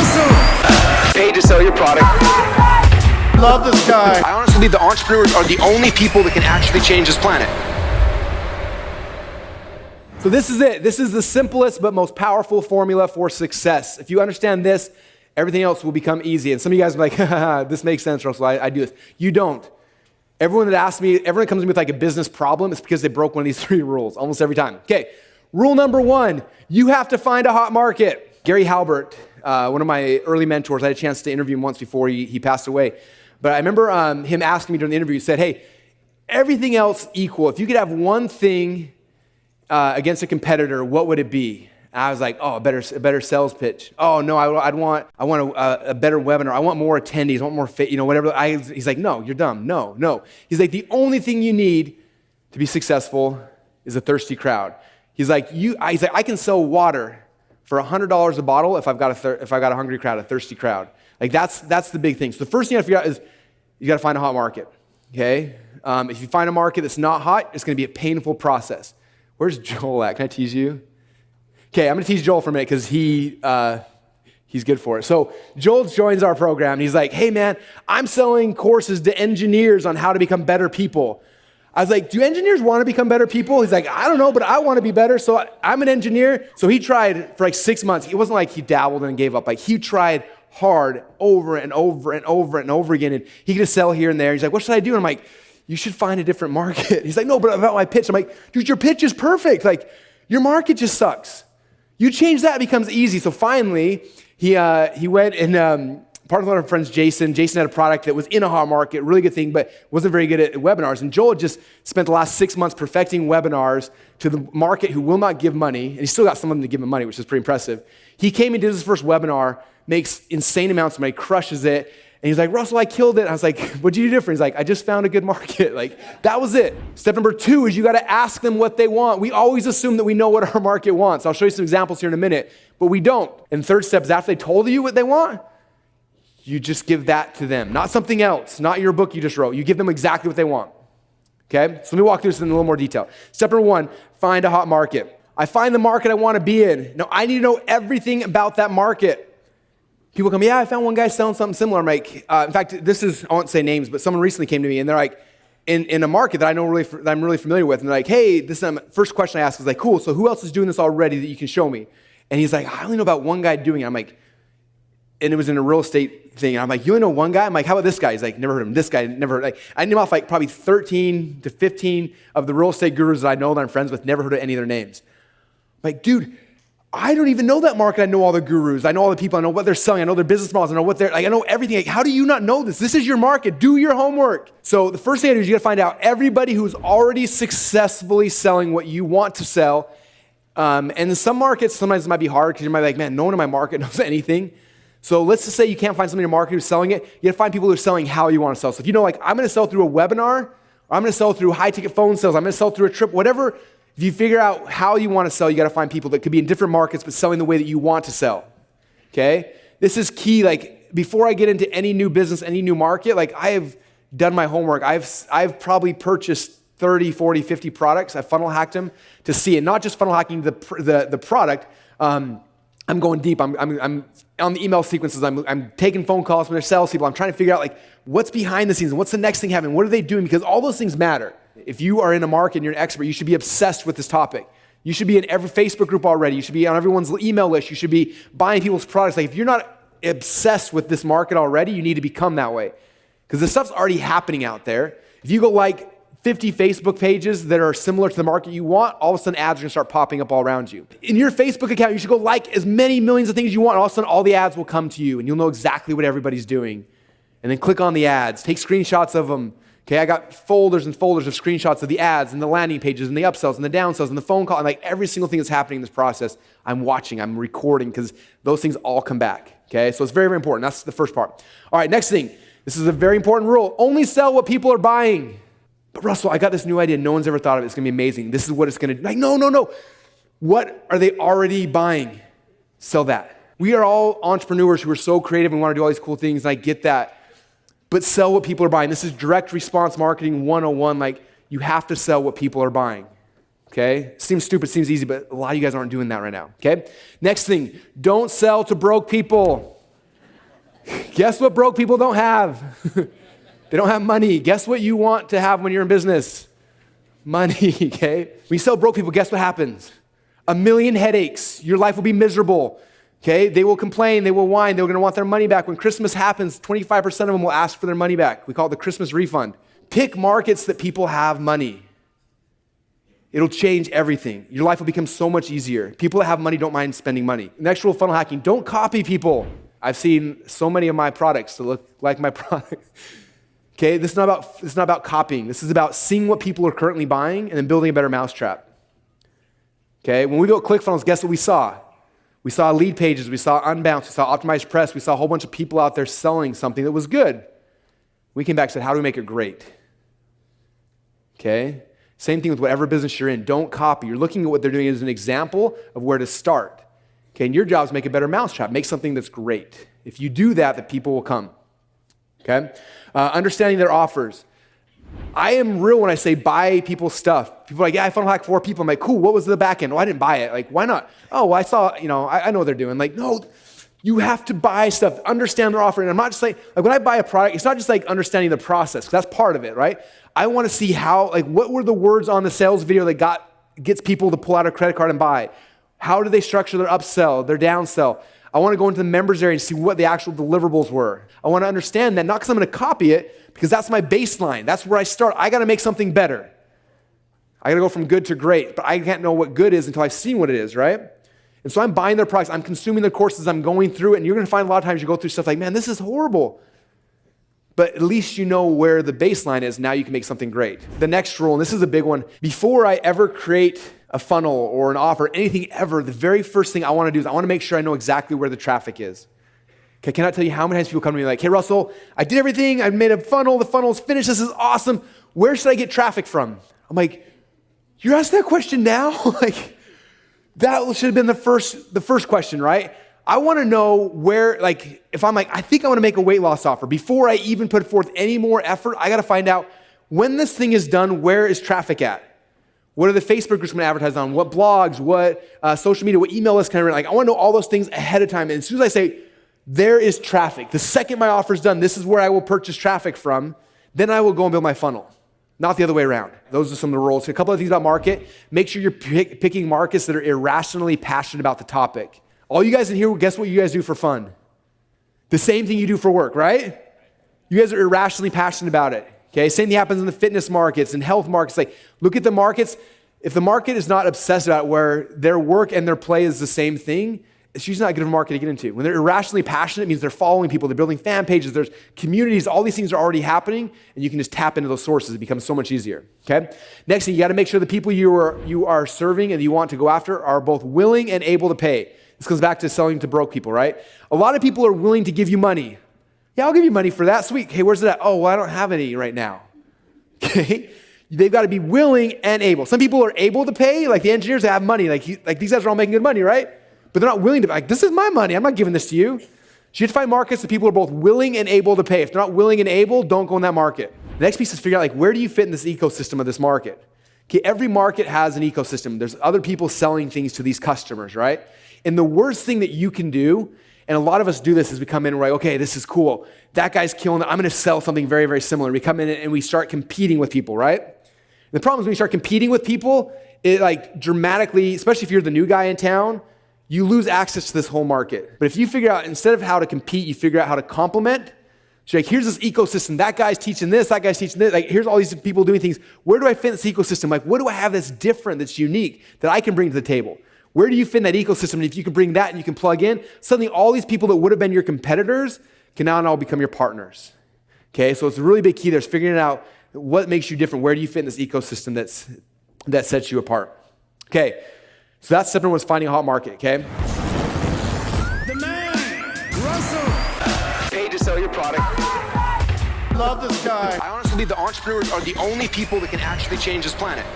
Awesome. Paid to sell your product. Love this guy. I honestly believe the entrepreneurs are the only people that can actually change this planet. So this is it. This is the simplest but most powerful formula for success. If you understand this, everything else will become easy. And some of you guys are like, this makes sense, Russell, I do this. You don't. Everyone that asks me, everyone comes to me with like a business problem, it's because they broke one of these 3 rules almost every time. Okay, rule number 1, you have to find a hot market. Gary Halbert, one of my early mentors, I had a chance to interview him once before he passed away. But I remember him asking me during the interview, he said, hey, everything else equal, if you could have one thing against a competitor, what would it be? And I was like, oh, a better sales pitch. Oh no, I want a better webinar. I want more attendees. I want more whatever. He's like, no, you're dumb. No. He's like, the only thing you need to be successful is a thirsty crowd. He's like, I can sell water for $100 a bottle if I've got a hungry crowd, a thirsty crowd. Like that's the big thing. So the first thing you have to figure out is you got to find a hot market. Okay, if you find a market that's not hot, it's going to be a painful process. Where's Joel at? Can I tease you? Okay, I'm going to tease Joel for a minute because he's good for it. So Joel joins our program, and he's like, hey, man, I'm selling courses to engineers on how to become better people. I was like, do engineers want to become better people? He's like, I don't know, but I want to be better, so I'm an engineer. So he tried for like 6 months. It wasn't like he dabbled and gave up. Like he tried hard over and over and over and over again, and he could just sell here and there. He's like, what should I do? And I'm like, you should find a different market. He's like, no, but about my pitch. I'm like, dude, your pitch is perfect. Like, your market just sucks. You change that, it becomes easy. So finally, he went and part of one of our friends, Jason had a product that was in a hot market, really good thing, but wasn't very good at webinars. And Joel just spent the last 6 months perfecting webinars to the market who will not give money, and he still got some of them to give him money, which is pretty impressive. He came and did his first webinar, makes insane amounts of money, crushes it, and he's like, Russell, I killed it. I was like, what'd you do different? He's like, I just found a good market. Like, that was it. Step number 2 is you got to ask them what they want. We always assume that we know what our market wants. I'll show you some examples here in a minute, but we don't. And third step is after they told you what they want, you just give that to them. Not something else, not your book you just wrote. You give them exactly what they want. Okay? So let me walk through this in a little more detail. Step number 1, find a hot market. I find the market I want to be in. Now, I need to know everything about that market. People come, yeah, I found one guy selling something similar. I'm like, in fact, I won't say names, but someone recently came to me and they're like, in a market that that I'm really familiar with, and they're like, hey, this is first question I ask is like, cool, so who else is doing this already that you can show me? And he's like, I only know about one guy doing it. I'm like, and it was in a real estate thing. And I'm like, you only know one guy? I'm like, how about this guy? He's like, never heard of him. This guy, never heard. Like, I knew off like probably 13 to 15 of the real estate gurus that I know that I'm friends with, never heard of any of their names. I'm like, dude, I don't even know that market. I know all the gurus. I know all the people. I know what they're selling. I know their business models. I know I know everything. Like, how do you not know this? This is your market. Do your homework. So the first thing I do is you got to find out everybody who's already successfully selling what you want to sell. And in some markets, sometimes it might be hard because you might be like, man, no one in my market knows anything. So let's just say you can't find somebody in your market who's selling it. You got to find people who are selling how you want to sell. So if you know, like, I'm going to sell through a webinar, or I'm going to sell through high-ticket phone sales, I'm going to sell through a trip, whatever. If you figure out how you want to sell, you got to find people that could be in different markets, but selling the way that you want to sell, okay? This is key. Like, before I get into any new business, any new market, like, I have done my homework. I've probably purchased 30, 40, 50 products. I funnel hacked them to see, and not just funnel hacking the product. I'm going deep. I'm on the email sequences. I'm taking phone calls from their salespeople. I'm trying to figure out, like, what's behind the scenes and what's the next thing happening. What are they doing? Because all those things matter. If you are in a market and you're an expert, you should be obsessed with this topic. You should be in every Facebook group already. You should be on everyone's email list. You should be buying people's products. Like, if you're not obsessed with this market already, you need to become that way. Because the stuff's already happening out there. If you go like 50 Facebook pages that are similar to the market you want, all of a sudden ads are going to start popping up all around you. In your Facebook account, you should go like as many millions of things you want, and all of a sudden all the ads will come to you, and you'll know exactly what everybody's doing. And then click on the ads. Take screenshots of them. Okay, I got folders and folders of screenshots of the ads and the landing pages and the upsells and the downsells and the phone call, and like every single thing that's happening in this process, I'm watching, I'm recording, because those things all come back. Okay, so it's very, very important. That's the first part. All right, next thing. This is a very important rule. Only sell what people are buying. But Russell, I got this new idea. No one's ever thought of it. It's going to be amazing. This is what it's going to do. Like, no. What are they already buying? Sell that. We are all entrepreneurs who are so creative and want to do all these cool things, and I get that. But sell what people are buying. This is direct response marketing 101. Like, you have to sell what people are buying. Okay? Seems stupid, seems easy, but a lot of you guys aren't doing that right now. Okay? Next thing, don't sell to broke people. Guess what broke people don't have? They don't have money. Guess what you want to have when you're in business? Money, okay? When you sell broke people, guess what happens? 1 million headaches. Your life will be miserable, okay? They will complain. They will whine. They're going to want their money back. When Christmas happens, 25% of them will ask for their money back. We call it the Christmas refund. Pick markets that people have money. It'll change everything. Your life will become so much easier. People that have money don't mind spending money. Next rule of funnel hacking, don't copy people. I've seen so many of my products that look like my product. Okay, this is not about copying. This is about seeing what people are currently buying and then building a better mousetrap. Okay, when we built ClickFunnels, guess what we saw? We saw lead pages, we saw unbounce, we saw optimized press, we saw a whole bunch of people out there selling something that was good. We came back and said, how do we make it great? Okay, same thing with whatever business you're in. Don't copy. You're looking at what they're doing as an example of where to start. Okay, and your job is make a better mousetrap. Make something that's great. If you do that, the people will come. Okay? Understanding their offers. I am real when I say buy people's stuff. People are like, yeah, I funnel hack 4 people. I'm like, cool, what was the back end? Oh, I didn't buy it. Like, why not? Oh, well, I saw, I know what they're doing. Like, no, you have to buy stuff. Understand their offer. And I'm not just like when I buy a product, it's not just like understanding the process, because that's part of it, right? I want to see how, what were the words on the sales video that gets people to pull out a credit card and buy? How do they structure their upsell, their downsell? I want to go into the members area and see what the actual deliverables were. I want to understand that, not because I'm going to copy it, because that's my baseline. That's where I start. I got to make something better. I got to go from good to great, but I can't know what good is until I've seen what it is, right? And so I'm buying their products. I'm consuming their courses. I'm going through it, and you're going to find a lot of times you go through stuff like, man, this is horrible. But at least you know where the baseline is. Now you can make something great. The next rule, and this is a big one, before I ever create a funnel or an offer, anything ever, the very first thing I want to do is I want to make sure I know exactly where the traffic is. Okay, can I tell you how many times people come to me like, hey, Russell, I did everything. I made a funnel. The funnel's finished. This is awesome. Where should I get traffic from? I'm like, you're asking that question now? Like, that should have been the first question, right? I want to know where, if I'm like, I think I want to make a weight loss offer, before I even put forth any more effort, I got to find out when this thing is done, where is traffic at? What are the Facebook groups I'm going to advertise on? What blogs? What social media? What email lists can I run? I want to know all those things ahead of time. And as soon as I say, there is traffic, the second my offer is done, this is where I will purchase traffic from, then I will go and build my funnel. Not the other way around. Those are some of the rules. A couple of things about market. Make sure you're picking markets that are irrationally passionate about the topic. All you guys in here, guess what you guys do for fun? The same thing you do for work, right? You guys are irrationally passionate about it. Okay, same thing happens in the fitness markets and health markets. Look at the markets. If the market is not obsessed about where their work and their play is the same thing, it's usually not a good market to get into. When they're irrationally passionate, it means they're following people, they're building fan pages, there's communities, all these things are already happening, and you can just tap into those sources. It becomes so much easier, okay? Next thing, you gotta make sure the people you are serving and you want to go after are both willing and able to pay. This comes back to selling to broke people, right? A lot of people are willing to give you money. Yeah, I'll give you money for that. Sweet. Hey, where's it at? Oh, well, I don't have any right now. Okay? They've got to be willing and able. Some people are able to pay, like the engineers that have money. Like these guys are all making good money, right? But they're not willing to, this is my money. I'm not giving this to you. So you have to find markets that people are both willing and able to pay. If they're not willing and able, don't go in that market. The next piece is figure out, where do you fit in this ecosystem of this market? Okay, every market has an ecosystem. There's other people selling things to these customers, right? And the worst thing that you can do, and a lot of us do this, is we come in and we're like, okay, this is cool. That guy's killing it. I'm going to sell something very, very similar. We come in and we start competing with people, right? And the problem is when you start competing with people, it dramatically, especially if you're the new guy in town, you lose access to this whole market. But if you figure out, instead of how to compete, you figure out how to complement. So here's this ecosystem. That guy's teaching this. That guy's teaching this. Here's all these people doing things. Where do I fit in this ecosystem? What do I have that's different, that's unique, that I can bring to the table? Where do you fit in that ecosystem? And if you can bring that and you can plug in, suddenly all these people that would have been your competitors can now all become your partners. Okay, so it's a really big key there, is figuring out what makes you different. Where do you fit in this ecosystem that sets you apart? Okay, so that's step number one, is finding a hot market, okay? The man, Russell. Paid to sell your product. Love this guy. I honestly believe the entrepreneurs are the only people that can actually change this planet.